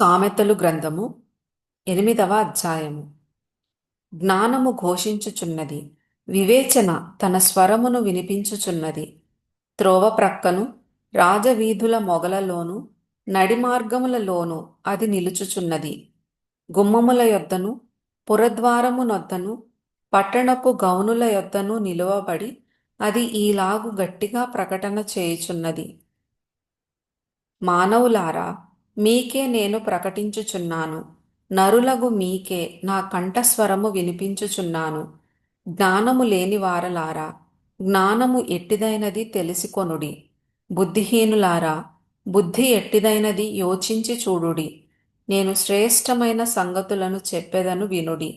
సామెతలు గ్రంథము 8వ అధ్యాయము. జ్ఞానము ఘోషించుచున్నది, వివేచన తన స్వరమును వినిపించుచున్నది. త్రోవ ప్రక్కను రాజవీధుల మొగలలోను నడిమార్గములలోను అది నిలుచుచున్నది. గుమ్మముల యొద్దను పురద్వారము నొద్దను పట్టణపు గౌనుల యొద్దను నిలువబడి అది ఈలాగు గట్టిగా ప్రకటన చేయుచున్నది. మానవులారా, మీకే నేను ప్రకటించుచున్నాను, నరులగు మీకే నా కంఠస్వరము వినిపించుచున్నాను. జ్ఞానము లేని వారలారా, జ్ఞానము ఎట్టిదైనది తెలిసికొనుడి. బుద్ధిహీనులారా, బుద్ధి ఎట్టిదైనది యోచించి చూడుడి. నేను శ్రేష్టమైన సంగతులను చెప్పెదను వినుడి.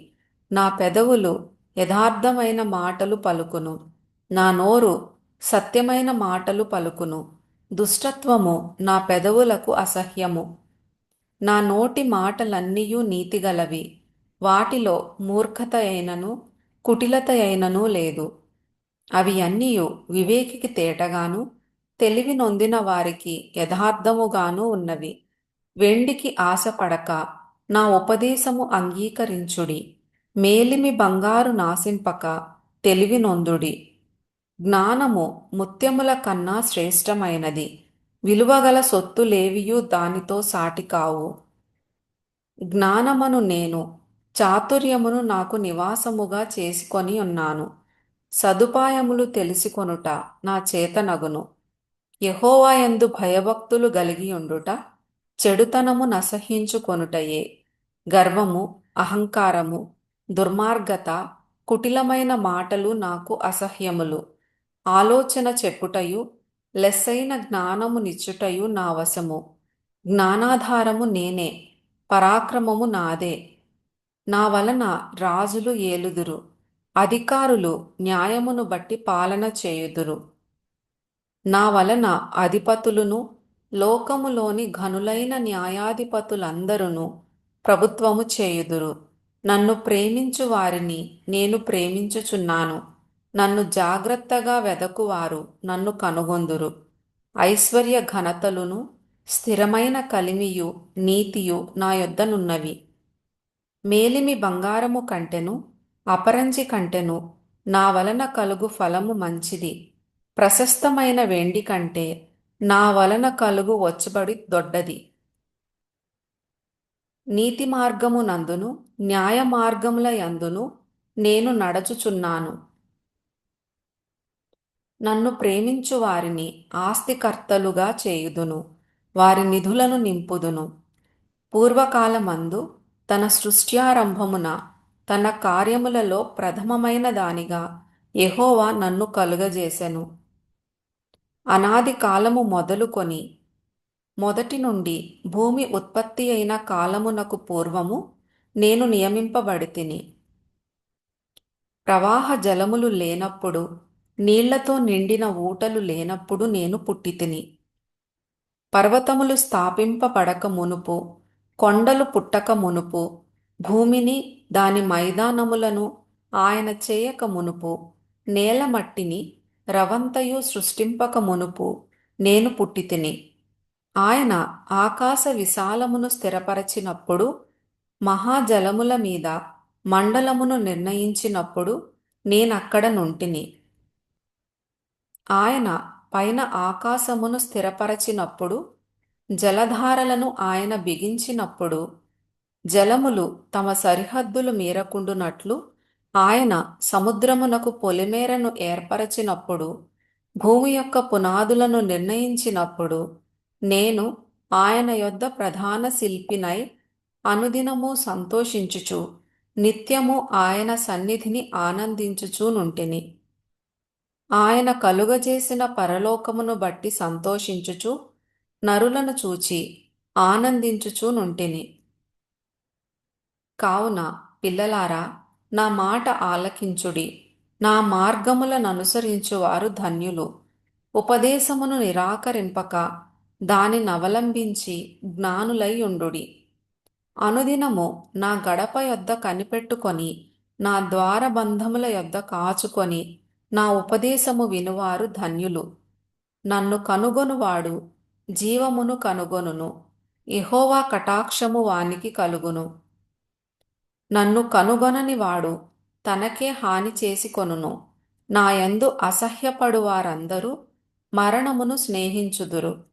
నా పెదవులు యథార్థమైన మాటలు పలుకును, నా నోరు సత్యమైన మాటలు పలుకును. దుష్టత్వము నా పెదవులకు అసహ్యము. నా నోటి మాటలన్నీయు నీతిగలవి. వాటిలో మూర్ఖత అయినను కుటిలత అయినను లేదు. అవి అన్నీయు వివేకికి తేటగాను తెలివి నొందిన వారికి యథార్థముగాను ఉన్నవి. వెండికి ఆశపడక నా ఉపదేశము అంగీకరించుడి. మేలిమి బంగారు నాశింపక తెలివి నొందుడి. జ్ఞానము ముత్యముల కన్నా శ్రేష్టమైనది. విలువగల సొత్తులేవియు దానితో సాటికావు. జ్ఞానమను నేను చాతుర్యమును నాకు నివాసముగా చేసుకొని ఉన్నాను. సదుపాయములు తెలిసికొనుట నా చేతనగును. యెహోవాయందు భయభక్తులు గలిగియుండుట చెడుతనము నసహించుకొనుటయే. గర్వము, అహంకారము, దుర్మార్గత, కుటిలమైన మాటలు నాకు అసహ్యములు. ఆలోచన చెప్పుటయు లెస్సైన జ్ఞానము నిచ్చుటయు నా వశము. జ్ఞానాధారము నేనే, పరాక్రమము నాదే. నా వలన రాజులు ఏలుదురు, అధికారులు న్యాయమును బట్టి పాలన చేయుదురు. నా వలన అధిపతులును లోకములోని ఘనులైన న్యాయాధిపతులందరును ప్రభుత్వము చేయుదురు. నన్ను ప్రేమించు వారిని నేను ప్రేమించుచున్నాను. నన్ను జాగ్రత్తగా వెదకువారు నన్ను కనుగొందురు. ఐశ్వర్య ఘనతలును స్థిరమైన కలిమియు నీతియు నా యొద్దనున్నవి. మేలిమి బంగారము కంటెను అపరంజి కంటెను నా వలన కలుగు ఫలము మంచిది. ప్రశస్తమైన వెండి కంటే నా వలన కలుగు వచ్చుబడి దొడ్డది. నీతి మార్గమునందును న్యాయ మార్గముల యందును నేను నడచుచున్నాను. నన్ను ప్రేమించు వారిని ఆస్తికర్తలుగా చేయుదును, వారి నిధులను నింపుదును. పూర్వకాలమందు తన సృష్ట్యారంభమున తన కార్యములలో ప్రథమమైన దానిగా యెహోవా నన్ను కలుగజేసెను. అనాది కాలము మొదలుకొని మొదటి నుండి భూమి ఉత్పత్తి అయిన కాలమునకు పూర్వము నేను నియమింపబడితిని. ప్రవాహ జలములు లేనప్పుడు, నీళ్లతో నిండిన ఊటలు లేనప్పుడు నేను పుట్టితిని. పర్వతములు స్థాపింపబడక మునుపు, కొండలు పుట్టక మునుపు, భూమిని దాని మైదానములను ఆయన చేయక మునుపు, నేల మట్టిని రవంతయు సృష్టింపక మునుపు నేను పుట్టితిని. ఆయన ఆకాశ విశాలమును స్థిరపరచినప్పుడు, మహాజలముల మీద మండలమును నిర్ణయించినప్పుడు నేనక్కడ నుంటిని. ఆయన పైన ఆకాశమును స్థిరపరచినప్పుడు, జలధారలను ఆయన బిగించినప్పుడు, జలములు తమ సరిహద్దులు మీరకుండునట్లు ఆయన సముద్రమునకు పొలిమేరను ఏర్పరచినప్పుడు, భూమి యొక్క పునాదులను నిర్ణయించినప్పుడు, నేను ఆయన యొద్ద ప్రధాన శిల్పినై అనుదినము సంతోషించుచు నిత్యము ఆయన సన్నిధిని ఆనందించుచూ నుంటిని. ఆయన కలుగజేసిన పరలోకమును బట్టి సంతోషించుచు నరులను చూచి ఆనందించుచూ నుంటిని. కావున పిల్లలారా, నా మాట ఆలకించుడి. నా మార్గములననుసరించువారు ధన్యులు. ఉపదేశమును నిరాకరింపక దానినవలంబించి జ్ఞానులై ఉండుడి. అనుదినము నా గడప యొద్ద కనిపెట్టుకొని, నా ద్వారబంధముల యొద్ద కాచుకొని నా ఉపదేశము వినువారు ధన్యులు. నన్ను కనుగొనువాడు జీవమును కనుగొనును, యెహోవా కటాక్షము వానికి కలుగును. నన్ను కనుగొనని వాడు తనకే హాని చేసుకొనును. నాయందు అసహ్యపడు వారందరూ మరణమును స్నేహించుదురు.